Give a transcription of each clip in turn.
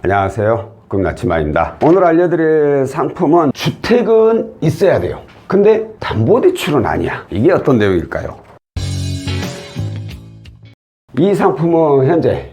안녕하세요, 금나치마입니다. 오늘 알려드릴 상품은 주택은 있어야 돼요. 근데 담보대출은 아니야. 이게 어떤 내용일까요? 이 상품은 현재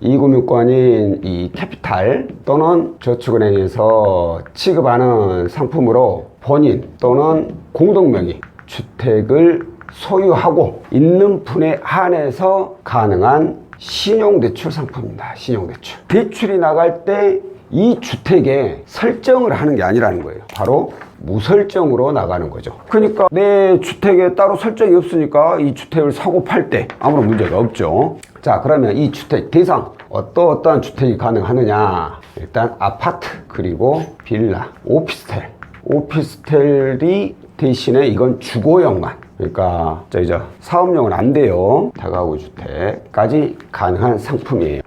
이금융권인 이 캐피탈 또는 저축은행에서 취급하는 상품으로 본인 또는 공동명의 주택을 소유하고 있는 분에 한해서 가능한 신용대출 상품입니다. 신용대출. 대출이 나갈 때 이 주택에 설정을 하는 게 아니라는 거예요. 바로 무설정으로 나가는 거죠. 그러니까 내 주택에 따로 설정이 없으니까 이 주택을 사고 팔 때 아무런 문제가 없죠. 자, 그러면 이 주택 대상 어떠한 주택이 가능하느냐. 일단 아파트, 그리고 빌라, 오피스텔이 대신에 이건 주거용만, 그러니까 이제 사업용은 안 돼요. 다가구 주택까지 가능한 상품이에요.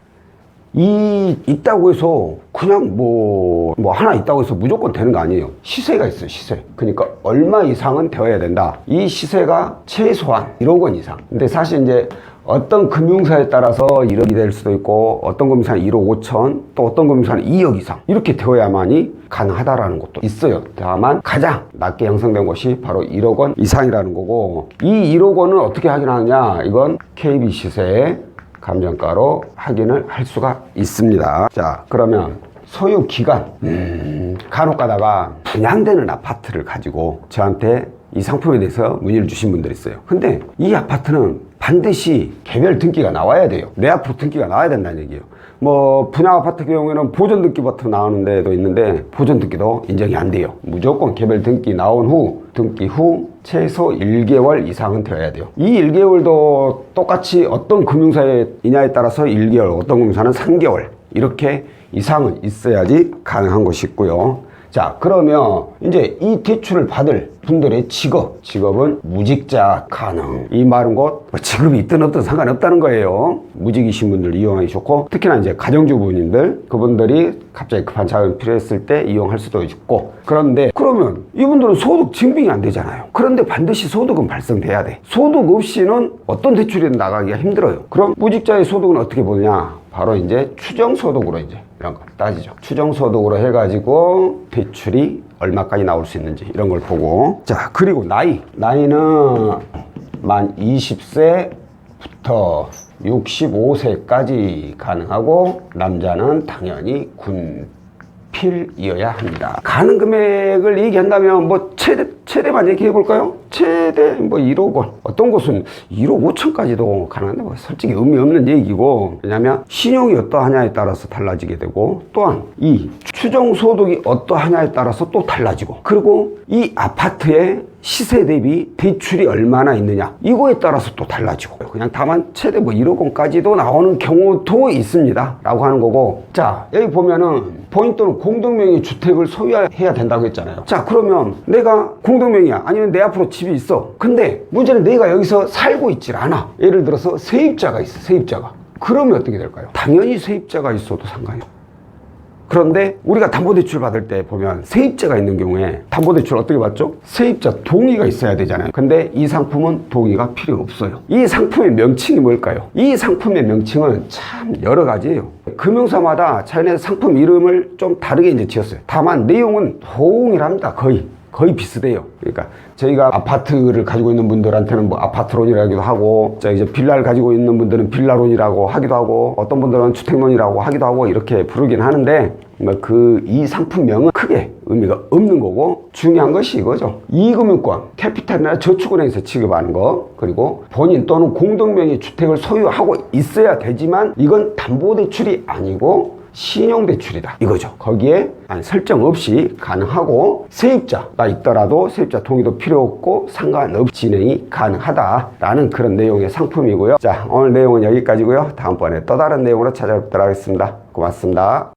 있다고 해서 그냥 뭐 하나 있다고 해서 무조건 되는 거 아니에요. 시세가 있어요, 시세. 그러니까 얼마 이상은 되어야 된다. 이 시세가 최소한 1억 원 이상. 근데 사실 이제 어떤 금융사에 따라서 1억이 될 수도 있고, 어떤 금융사는 1억 5천, 또 어떤 금융사는 2억 이상. 이렇게 되어야만이 가능하다라는 것도 있어요. 다만 가장 낮게 형성된 것이 바로 1억 원 이상이라는 거고, 이 1억 원은 어떻게 확인하느냐. 이건 KB 시세에 감정가로 확인을 할 수가 있습니다. 자, 그러면 소유 기간, 간혹 가다가 분양되는 아파트를 가지고 저한테 이 상품에 대해서 문의를 주신 분들이 있어요. 근데 이 아파트는 반드시 개별 등기가 나와야 돼요. 내 앞으로 등기가 나와야 된다는 얘기예요. 뭐 분양 아파트 경우에는 보존 등기부터 나오는 데도 있는데 보존 등기도 인정이 안 돼요. 무조건 개별 등기 나온 후, 등기 후 최소 1개월 이상은 되어야 돼요. 이 1개월도 똑같이 어떤 금융사이냐에 따라서 1개월, 어떤 금융사는 3개월 이렇게 이상은 있어야지 가능한 것이 있고요. 자, 그러면 이제 이 대출을 받을 분들의 직업은 무직자 가능. 이 말은 곧 직업이 있든 없든 상관없다는 거예요. 무직이신 분들 이용하기 좋고, 특히나 이제 가정주부님들, 그분들이 갑자기 급한 자금이 필요했을 때 이용할 수도 있고. 그런데 그러면 이분들은 소득 증빙이 안 되잖아요. 그런데 반드시 소득은 발생돼야 돼. 소득 없이는 어떤 대출이 나가기가 힘들어요. 그럼 무직자의 소득은 어떻게 보느냐? 바로 이제 추정소득으로 이제 이런 거 따지죠. 추정소득으로 해가지고 대출이 얼마까지 나올 수 있는지 이런 걸 보고. 자, 그리고 나이는 만 20세부터 65세까지 가능하고, 남자는 당연히 군필이어야 합니다. 가능 금액을 얘기한다면 뭐 최대만 얘기해 볼까요? 최대 뭐 1억 원, 어떤 곳은 1억 5천까지도 가능한데 뭐 솔직히 의미 없는 얘기고, 왜냐하면 신용이 어떠하냐에 따라서 달라지게 되고, 또한 이 추정소득이 어떠하냐에 따라서 또 달라지고, 그리고 이 아파트의 시세 대비 대출이 얼마나 있느냐, 이거에 따라서 또 달라지고, 그냥 다만 최대 뭐 1억 원까지도 나오는 경우도 있습니다 라고 하는 거고. 자, 여기 보면은 본인 또는 공동명의 주택을 소유해야 된다고 했잖아요. 자, 그러면 내가 공동명의야, 아니면 내 앞으로 집이 있어. 근데 문제는 내가 여기서 살고 있질 않아. 예를 들어서 세입자가 있어, 세입자가. 그러면 어떻게 될까요? 당연히 세입자가 있어도 상관이 없어요. 그런데 우리가 담보대출 받을 때 보면 세입자가 있는 경우에 담보대출 어떻게 받죠? 세입자 동의가 있어야 되잖아요. 근데 이 상품은 동의가 필요 없어요. 이 상품의 명칭이 뭘까요? 이 상품의 명칭은 참 여러 가지예요. 금융사마다 자기네 상품 이름을 좀 다르게 이제 지었어요. 다만 내용은 동일합니다. 거의 비슷해요. 그러니까 저희가 아파트를 가지고 있는 분들한테는 뭐 아파트론이라기도 하고, 이제 빌라를 가지고 있는 분들은 빌라론이라고 하기도 하고, 어떤 분들은 주택론이라고 하기도 하고, 이렇게 부르긴 하는데 이 상품명은 크게 의미가 없는 거고, 중요한 것이 이거죠. 이금융권, 캐피탈이나 저축은행에서 취급하는 거, 그리고 본인 또는 공동명의 주택을 소유하고 있어야 되지만 이건 담보대출이 아니고 신용대출이다 이거죠. 거기에 설정 없이 가능하고, 세입자가 있더라도 세입자 동의도 필요 없고 상관없이 진행이 가능하다라는 그런 내용의 상품이고요. 자, 오늘 내용은 여기까지고요. 다음번에 또 다른 내용으로 찾아뵙도록 하겠습니다. 고맙습니다.